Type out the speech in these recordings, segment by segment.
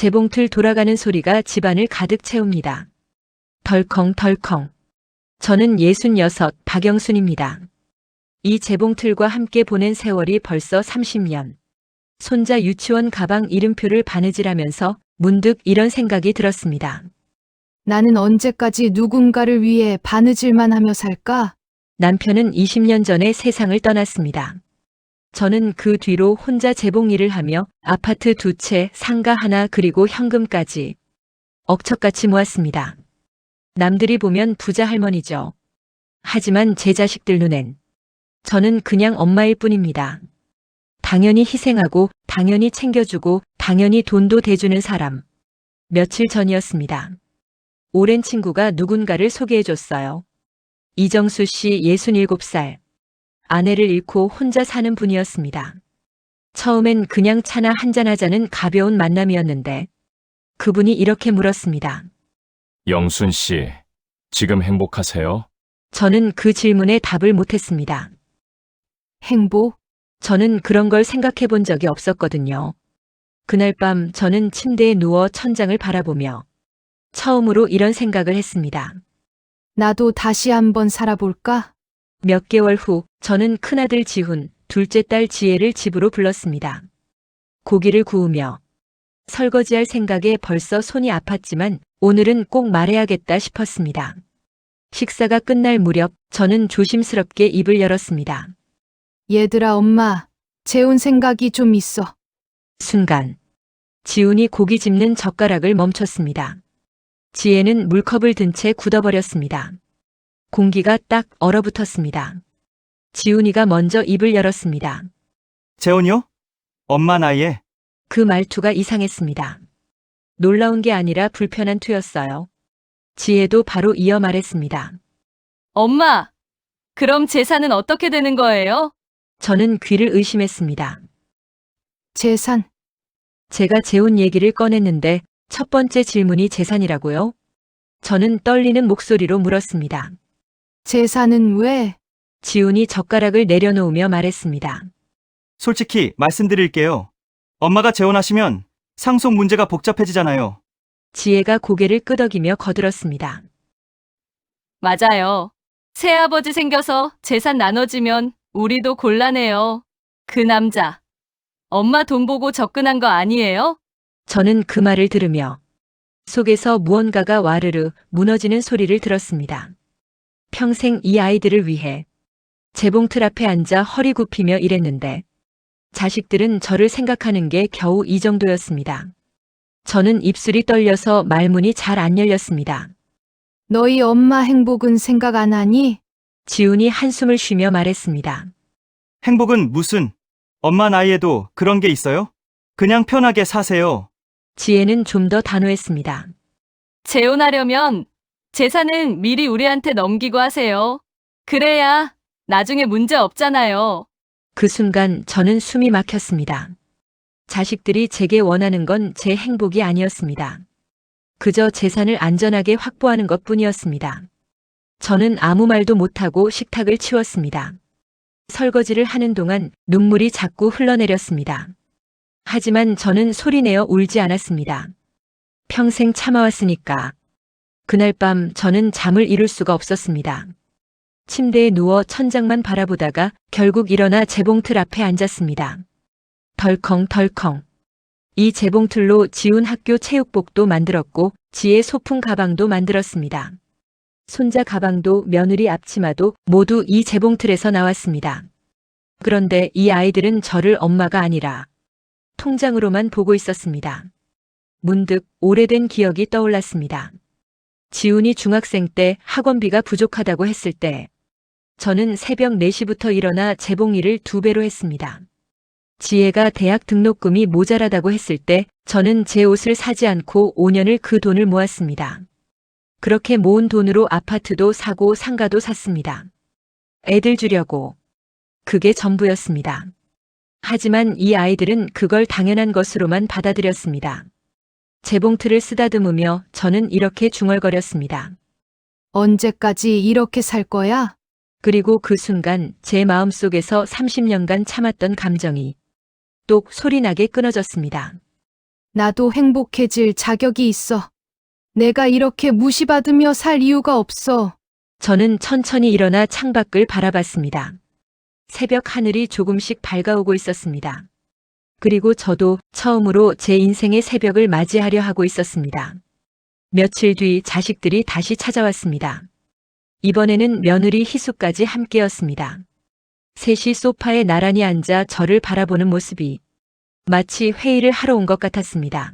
재봉틀 돌아가는 소리가 집안을 가득 채웁니다. 덜컹덜컹. 저는 66 박영순입니다. 이 재봉틀과 함께 보낸 세월이 벌써 30년. 손자 유치원 가방 이름표를 바느질하면서 문득 이런 생각이 들었습니다. 나는 언제까지 누군가를 위해 바느질만 하며 살까? 남편은 20년 전에 세상을 떠났습니다. 저는 그 뒤로 혼자 재봉 일을 하며 아파트 2채, 상가 하나 그리고 현금까지 억척같이 모았습니다. 남들이 보면 부자 할머니죠. 하지만 제 자식들 눈엔 저는 그냥 엄마일 뿐입니다. 당연히 희생하고 당연히 챙겨주고 당연히 돈도 대주는 사람. 며칠 전이었습니다. 오랜 친구가 누군가를 소개해줬어요. 이정수 씨 67살. 아내를 잃고 혼자 사는 분이었습니다. 처음엔 그냥 차나 한잔하자는 가벼운 만남이었는데 그분이 이렇게 물었습니다. 영순 씨, 지금 행복하세요? 저는 그 질문에 답을 못했습니다. 행복? 저는 그런 걸 생각해 본 적이 없었거든요. 그날 밤 저는 침대에 누워 천장을 바라보며 처음으로 이런 생각을 했습니다. 나도 다시 한번 살아볼까? 몇 개월 후 저는 큰아들 지훈, 둘째 딸 지혜를 집으로 불렀습니다. 고기를 구우며 설거지할 생각에 벌써 손이 아팠지만 오늘은 꼭 말해야겠다 싶었습니다. 식사가 끝날 무렵 저는 조심스럽게 입을 열었습니다. 얘들아, 엄마, 재혼 생각이 좀 있어. 순간 지훈이 고기 집는 젓가락을 멈췄습니다. 지혜는 물컵을 든 채 굳어버렸습니다. 공기가 딱 얼어붙었습니다. 지훈이가 먼저 입을 열었습니다. 재혼이요? 엄마 나이에? 그 말투가 이상했습니다. 놀라운 게 아니라 불편한 투였어요. 지혜도 바로 이어 말했습니다. 엄마, 그럼 재산은 어떻게 되는 거예요? 저는 귀를 의심했습니다. 재산. 제가 재혼 얘기를 꺼냈는데 첫 번째 질문이 재산이라고요? 저는 떨리는 목소리로 물었습니다. 재산은 왜? 지훈이 젓가락을 내려놓으며 말했습니다. 솔직히 말씀드릴게요. 엄마가 재혼하시면 상속 문제가 복잡해지잖아요. 지혜가 고개를 끄덕이며 거들었습니다. 맞아요. 새아버지 생겨서 재산 나눠지면 우리도 곤란해요. 그 남자, 엄마 돈 보고 접근한 거 아니에요? 저는 그 말을 들으며 속에서 무언가가 와르르 무너지는 소리를 들었습니다. 평생 이 아이들을 위해 재봉틀 앞에 앉아 허리 굽히며 일했는데 자식들은 저를 생각하는 게 겨우 이 정도였습니다. 저는 입술이 떨려서 말문이 잘 안 열렸습니다. 너희 엄마 행복은 생각 안 하니? 지훈이 한숨을 쉬며 말했습니다. 행복은 무슨, 엄마 나이에도 그런 게 있어요? 그냥 편하게 사세요. 지혜는 좀 더 단호했습니다. 재혼하려면 재산은 미리 우리한테 넘기고 하세요. 그래야 나중에 문제 없잖아요. 그 순간 저는 숨이 막혔습니다. 자식들이 제게 원하는 건 제 행복이 아니었습니다. 그저 재산을 안전하게 확보하는 것뿐이었습니다. 저는 아무 말도 못하고 식탁을 치웠습니다. 설거지를 하는 동안 눈물이 자꾸 흘러내렸습니다. 하지만 저는 소리내어 울지 않았습니다. 평생 참아왔으니까. 그날 밤 저는 잠을 이룰 수가 없었습니다. 침대에 누워 천장만 바라보다가 결국 일어나 재봉틀 앞에 앉았습니다. 덜컹덜컹. 이 재봉틀로 지훈 학교 체육복도 만들었고 지혜 소풍 가방도 만들었습니다. 손자 가방도 며느리 앞치마도 모두 이 재봉틀에서 나왔습니다. 그런데 이 아이들은 저를 엄마가 아니라 통장으로만 보고 있었습니다. 문득 오래된 기억이 떠올랐습니다. 지훈이 중학생 때 학원비가 부족하다고 했을 때 저는 새벽 4시부터 일어나 재봉 일을 2배로 했습니다. 지혜가 대학 등록금이 모자라다고 했을 때 저는 제 옷을 사지 않고 5년을 그 돈을 모았습니다. 그렇게 모은 돈으로 아파트도 사고 상가도 샀습니다. 애들 주려고. 그게 전부였습니다. 하지만 이 아이들은 그걸 당연한 것으로만 받아들였습니다. 재봉틀을 쓰다듬으며 저는 이렇게 중얼거렸습니다. 언제까지 이렇게 살 거야? 그리고 그 순간 제 마음속에서 30년간 참았던 감정이 똑 소리나게 끊어졌습니다. 나도 행복해질 자격이 있어. 내가 이렇게 무시받으며 살 이유가 없어. 저는 천천히 일어나 창밖을 바라봤습니다. 새벽 하늘이 조금씩 밝아오고 있었습니다. 그리고 저도 처음으로 제 인생의 새벽을 맞이하려 하고 있었습니다. 며칠 뒤 자식들이 다시 찾아왔습니다. 이번에는 며느리 희수까지 함께였습니다. 셋이 소파에 나란히 앉아 저를 바라보는 모습이 마치 회의를 하러 온 것 같았습니다.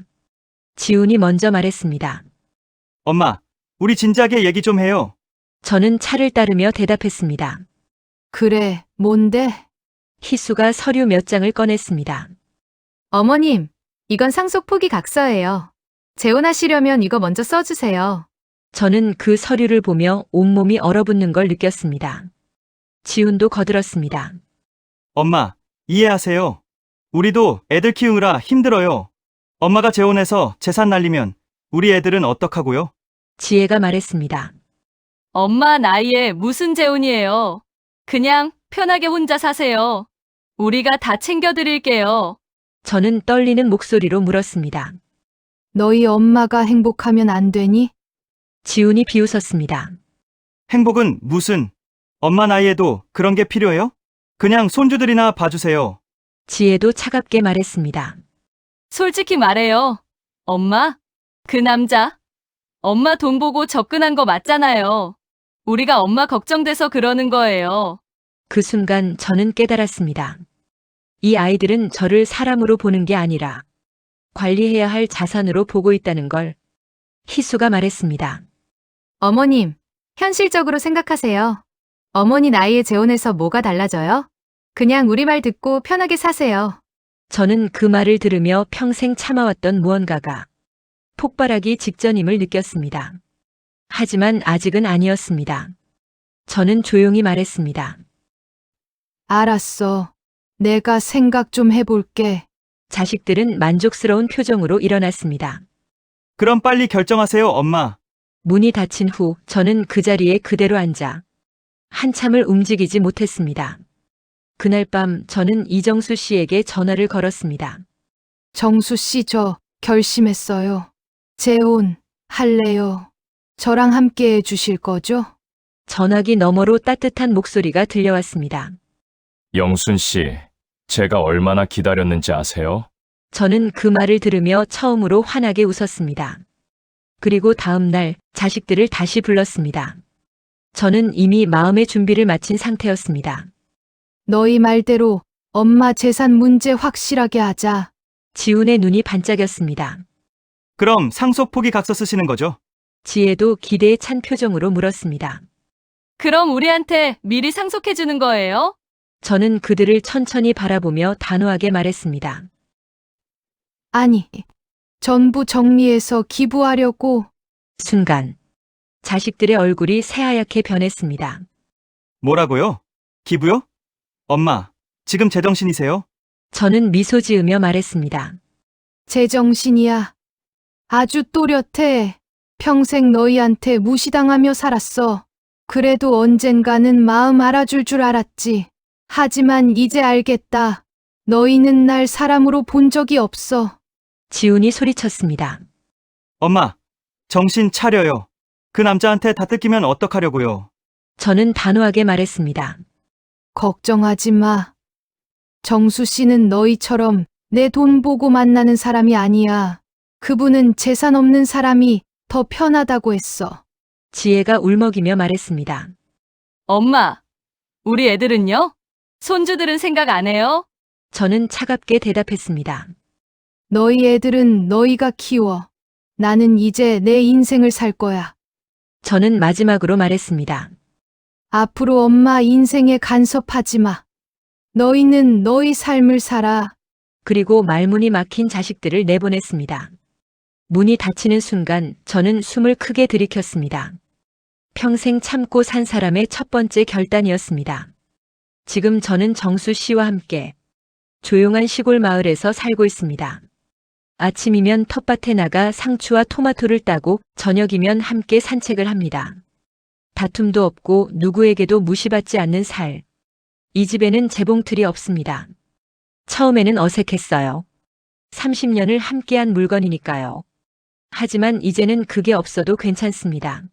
지훈이 먼저 말했습니다. 엄마, 우리 진작에 얘기 좀 해요. 저는 차를 따르며 대답했습니다. 그래, 뭔데? 희수가 서류 몇 장을 꺼냈습니다. 어머님, 이건 상속 포기 각서예요. 재혼하시려면 이거 먼저 써주세요. 저는 그 서류를 보며 온몸이 얼어붙는 걸 느꼈습니다. 지훈도 거들었습니다. 엄마, 이해하세요. 우리도 애들 키우느라 힘들어요. 엄마가 재혼해서 재산 날리면 우리 애들은 어떡하고요? 지혜가 말했습니다. 엄마 나이에 무슨 재혼이에요. 그냥 편하게 혼자 사세요. 우리가 다 챙겨드릴게요. 저는 떨리는 목소리로 물었습니다. 너희 엄마가 행복하면 안 되니? 지훈이 비웃었습니다. 행복은 무슨, 엄마 나이에도 그런 게 필요해요? 그냥 손주들이나 봐주세요. 지혜도 차갑게 말했습니다. 솔직히 말해요. 엄마, 그 남자. 엄마 돈 보고 접근한 거 맞잖아요. 우리가 엄마 걱정돼서 그러는 거예요. 그 순간 저는 깨달았습니다. 이 아이들은 저를 사람으로 보는 게 아니라 관리해야 할 자산으로 보고 있다는 걸. 희수가 말했습니다. 어머님, 현실적으로 생각하세요. 어머니 나이에 재혼해서 뭐가 달라져요? 그냥 우리 말 듣고 편하게 사세요. 저는 그 말을 들으며 평생 참아왔던 무언가가 폭발하기 직전임을 느꼈습니다. 하지만 아직은 아니었습니다. 저는 조용히 말했습니다. 알았어. 내가 생각 좀 해볼게. 자식들은 만족스러운 표정으로 일어났습니다. 그럼 빨리 결정하세요, 엄마. 문이 닫힌 후 저는 그 자리에 그대로 앉아 한참을 움직이지 못했습니다. 그날 밤 저는 이정수 씨에게 전화를 걸었습니다. 정수 씨, 저 결심했어요. 재혼 할래요. 저랑 함께 해주실 거죠? 전화기 너머로 따뜻한 목소리가 들려왔습니다. 영순 씨, 제가 얼마나 기다렸는지 아세요? 저는 그 말을 들으며 처음으로 환하게 웃었습니다. 그리고 다음 날 자식들을 다시 불렀습니다. 저는 이미 마음의 준비를 마친 상태였습니다. 너희 말대로 엄마 재산 문제 확실하게 하자. 지훈의 눈이 반짝였습니다. 그럼 상속 포기 각서 쓰시는 거죠? 지혜도 기대에 찬 표정으로 물었습니다. 그럼 우리한테 미리 상속해 주는 거예요? 저는 그들을 천천히 바라보며 단호하게 말했습니다. 아니, 전부 정리해서 기부하려고. 순간 자식들의 얼굴이 새하얗게 변했습니다. 뭐라고요? 기부요? 엄마, 지금 제정신이세요? 저는 미소 지으며 말했습니다. 제정신이야. 아주 또렷해. 평생 너희한테 무시당하며 살았어. 그래도 언젠가는 마음 알아줄 줄 알았지. 하지만 이제 알겠다. 너희는 날 사람으로 본 적이 없어. 지훈이 소리쳤습니다. 엄마, 정신 차려요. 그 남자한테 다 뜯기면 어떡하려고요? 저는 단호하게 말했습니다. 걱정하지 마. 정수 씨는 너희처럼 내 돈 보고 만나는 사람이 아니야. 그분은 재산 없는 사람이 더 편하다고 했어. 지혜가 울먹이며 말했습니다. 엄마, 우리 애들은요? 손주들은 생각 안 해요? 저는 차갑게 대답했습니다. 너희 애들은 너희가 키워. 나는 이제 내 인생을 살 거야. 저는 마지막으로 말했습니다. 앞으로 엄마 인생에 간섭하지 마. 너희는 너희 삶을 살아. 그리고 말문이 막힌 자식들을 내보냈습니다. 문이 닫히는 순간 저는 숨을 크게 들이켰습니다. 평생 참고 산 사람의 첫 번째 결단이었습니다. 지금 저는 정수 씨와 함께 조용한 시골 마을에서 살고 있습니다. 아침이면 텃밭에 나가 상추와 토마토를 따고 저녁이면 함께 산책을 합니다. 다툼도 없고 누구에게도 무시받지 않는 살. 이 집에는 재봉틀이 없습니다. 처음에는 어색했어요. 30년을 함께한 물건이니까요. 하지만 이제는 그게 없어도 괜찮습니다.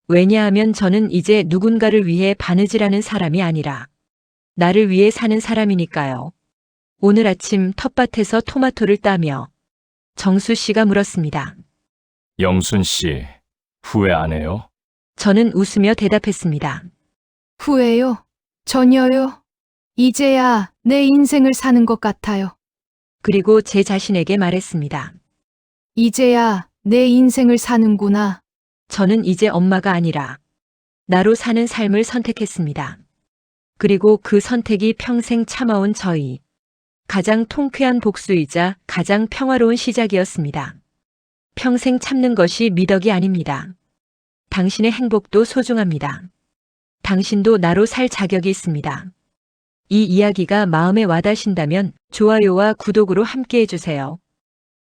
왜냐하면 저는 이제 누군가를 위해 바느질하는 사람이 아니라 나를 위해 사는 사람이니까요. 오늘 아침 텃밭에서 토마토를 따며 정수 씨가 물었습니다. 영순 씨, 후회 안 해요? 저는 웃으며 대답했습니다. 후회요? 전혀요. 이제야 내 인생을 사는 것 같아요. 그리고 제 자신에게 말했습니다. 이제야 내 인생을 사는구나. 저는 이제 엄마가 아니라 나로 사는 삶을 선택했습니다. 그리고 그 선택이 평생 참아온 저희 가장 통쾌한 복수이자 가장 평화로운 시작이었습니다. 평생 참는 것이 미덕이 아닙니다. 당신의 행복도 소중합니다. 당신도 나로 살 자격이 있습니다. 이 이야기가 마음에 와닿으신다면 좋아요와 구독으로 함께 해주세요.